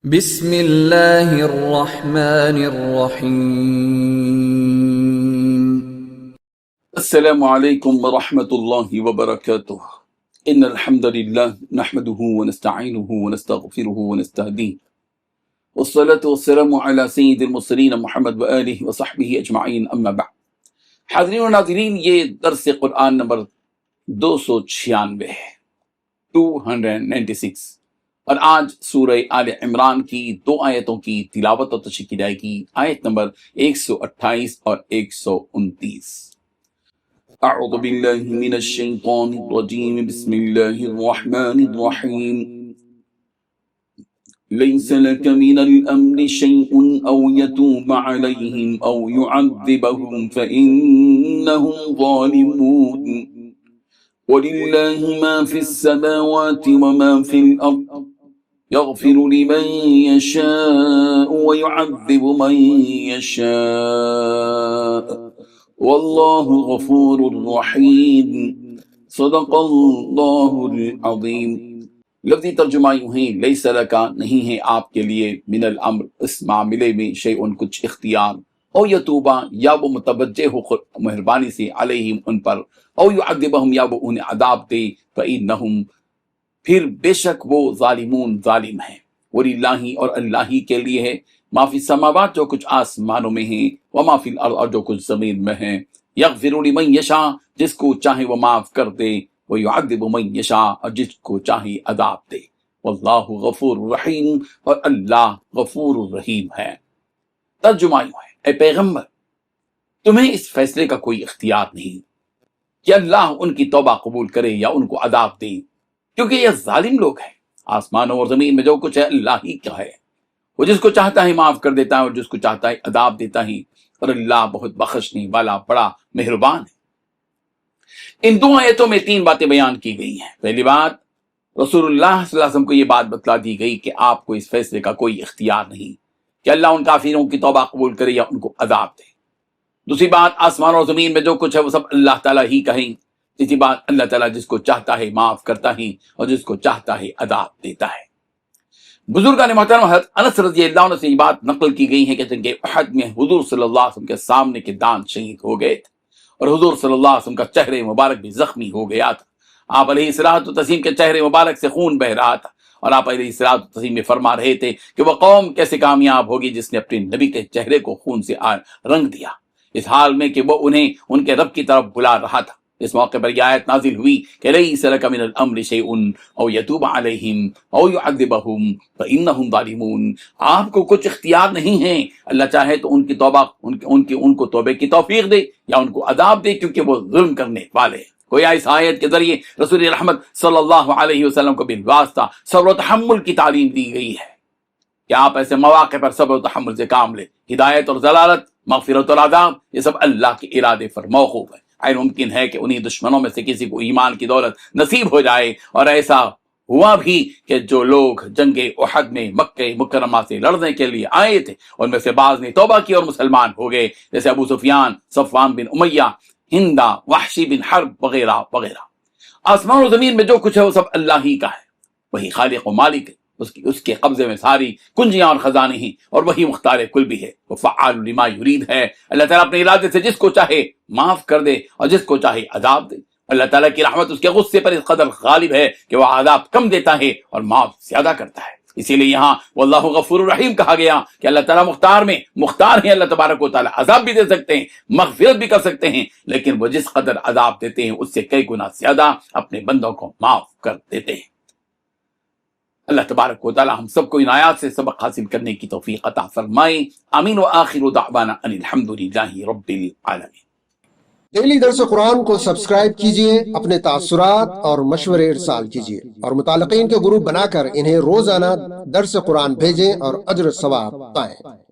بسم اللہ الرحمن الرحیم۔ السلام علیکم ورحمۃ اللہ وبرکاتہ۔ ان الحمد للہ نحمده ونستعینه ونستغفره ونستهدیه والصلاة والسلام علی سید المرسلین محمد وآلہ وصحبہ اجمعین، اما بعد۔ حاضرین و ناظرین، یہ درس قرآن نمبر 296 ہے، 296، اور آج سورہ آل عمران کی 2 آیتوں کی تلاوت اور تشریح کی جائے گی، آیت نمبر 128 اور 129۔ اعوذ باللہ من الشیطان الرجیم، بسم اللہ الرحمن الرحیم۔ لیس لک من الامر شیء او یتوب علیہم او یعذبہم فإنہم ظالمون، وَلِلَّهِ مَا فِي السَّمَاوَاتِ وَمَا فِي الْأَرْضِ يَغْفِرُ لِمَن يَشَاءُ وَيُعَذِّبُ مَن يَشَاءُ وَاللَّهُ غَفُورٌ رَحِيمٌ۔ صدق اللہ العظیم۔ لفظی ترجمہ یوں ہے، لیس لکا، نہیں ہے آپ کے لیے، من الامر، اس معاملے میں، شیئن، کچھ اختیار، او یتوبہ، یا وہ متوجہ ہو مہربانی سے، علیہم، ان پر، او یعذبہم، یا وہ انہیں عذاب دے، فإنہم، پھر بے شک وہ، ظالمون، ظالم ہیں۔ وللہ، اور اللہ ہی کے لیے ہے، ما فی السماوات، جو کچھ آسمانوں میں ہیں، وما فی الارض، اور جو کچھ زمین میں ہیں، یغفر لمن یشاء، جس کو چاہے وہ معاف کر دے، ویعذب من یشاء، اور جس کو چاہے عذاب دے، واللہ غفور رحیم، اور اللہ غفور رحیم ہے۔ ترجمہ یوں ہے، اے پیغمبر، تمہیں اس فیصلے کا کوئی اختیار نہیں کہ اللہ ان کی توبہ قبول کرے یا ان کو عذاب دے، کیونکہ یہ ظالم لوگ ہیں۔ آسمانوں اور زمین میں جو کچھ ہے اللہ ہی کا ہے، وہ جس کو چاہتا ہے معاف کر دیتا ہے اور جس کو چاہتا ہے عذاب دیتا ہے، اور اللہ بہت بخشنے والا، بڑا مہربان ہے۔ ان 2 آیتوں میں 3 باتیں بیان کی گئی ہیں۔ پہلی بات، رسول اللہ صلی اللہ علیہ وسلم کو یہ بات بتلا دی گئی کہ آپ کو اس فیصلے کا کوئی اختیار نہیں کہ اللہ ان کافروں کی توبہ قبول کرے یا ان کو عذاب دے۔ دوسری بات، آسمان اور زمین میں جو کچھ ہے وہ سب اللہ تعالیٰ ہی کا ہے۔ تیسری بات، اللہ تعالیٰ جس کو چاہتا ہے معاف کرتا ہے اور جس کو چاہتا ہے عذاب دیتا ہے۔ بزرگان محترم، حضرت انس رضی اللہ عنہ سے یہ بات نقل کی گئی ہے کہ جنگ احد میں حضور صلی اللہ علیہ وسلم کے سامنے کے دان شہید ہو گئے تھے، اور حضور صلی اللہ علیہ وسلم کا چہرے مبارک بھی زخمی ہو گیا تھا۔ آپ علیہ الصلوۃ والتسلیم کے چہرے مبارک سے خون بہ رہا تھا، اور آپ علیہ الصلوۃ والتسلیم میں فرما رہے تھے کہ وہ قوم کیسے کامیاب ہوگی جس نے اپنے نبی کے چہرے کو خون سے رنگ دیا، اس حال میں کہ وہ انہیں ان کے رب کی طرف بلا رہا تھا۔ اس موقع پر یہ آیت نازل ہوئی کہ لیس لک من الامر شیء او یتوب علیہم او یعذبہم فانہم ظالمون، آپ کو کچھ اختیار نہیں ہے، اللہ چاہے تو ان کی توبہ، ان کو توبے کی توفیق دے یا ان کو عذاب دے، کیونکہ وہ ظلم کرنے والے ہیں۔ گویا اس آیت کے ذریعے رسول رحمت صلی اللہ علیہ وسلم کو بالواسطہ صبر و تحمل کی تعلیم دی گئی ہے کہ آپ ایسے مواقع پر صبر و تحمل سے کام لیں۔ ہدایت اور ضلالت، مغفرت اور عذاب، یہ سب اللہ کے ارادے پر موقوف ہے۔ ممکن ہے کہ انہی دشمنوں میں سے کسی کو ایمان کی دولت نصیب ہو جائے، اور ایسا ہوا بھی کہ جو لوگ جنگ احد میں مکہ مکرمہ سے لڑنے کے لیے آئے تھے، ان میں سے بعض نے توبہ کی اور مسلمان ہو گئے، جیسے ابو سفیان، صفوان بن امیہ، ہندا، وحشی بن حرب وغیرہ وغیرہ۔ آسمان و زمین میں جو کچھ ہے وہ سب اللہ ہی کا ہے، وہی خالق و مالک ہے، اس کے قبضے میں ساری کنجیاں اور خزانے ہیں، اور وہی مختار کل بھی ہے، وہ فعال لما یرید ہے۔ اللہ تعالیٰ اپنے ارادے سے جس کو چاہے معاف کر دے اور جس کو چاہے عذاب دے۔ اللہ تعالیٰ کی رحمت اس کے غصے پر اس قدر غالب ہے کہ وہ عذاب کم دیتا ہے اور معاف زیادہ کرتا ہے۔ اسی لیے یہاں واللہ غفور الرحیم کہا گیا کہ اللہ تعالیٰ مختار ہیں، اللہ تبارک و تعالیٰ عذاب بھی دے سکتے ہیں، مغفرت بھی کر سکتے ہیں، لیکن وہ جس قدر عذاب دیتے ہیں اس سے کئی گنا زیادہ اپنے بندوں کو معاف کر دیتے ہیں۔ اللہ تبارک و تعالی ہم سب کو ان آیات سے سبق حاصل کرنے کی توفیق عطا فرمائے، آمین۔ وآخر دعوانا ان الحمدللہ رب العالمین۔ ڈیلی درس قرآن کو سبسکرائب کیجئے، اپنے تاثرات اور مشورے ارسال کیجئے، اور متعلقین کے گروپ بنا کر انہیں روزانہ درس قرآن بھیجیں اور اجر ثواب پائیں۔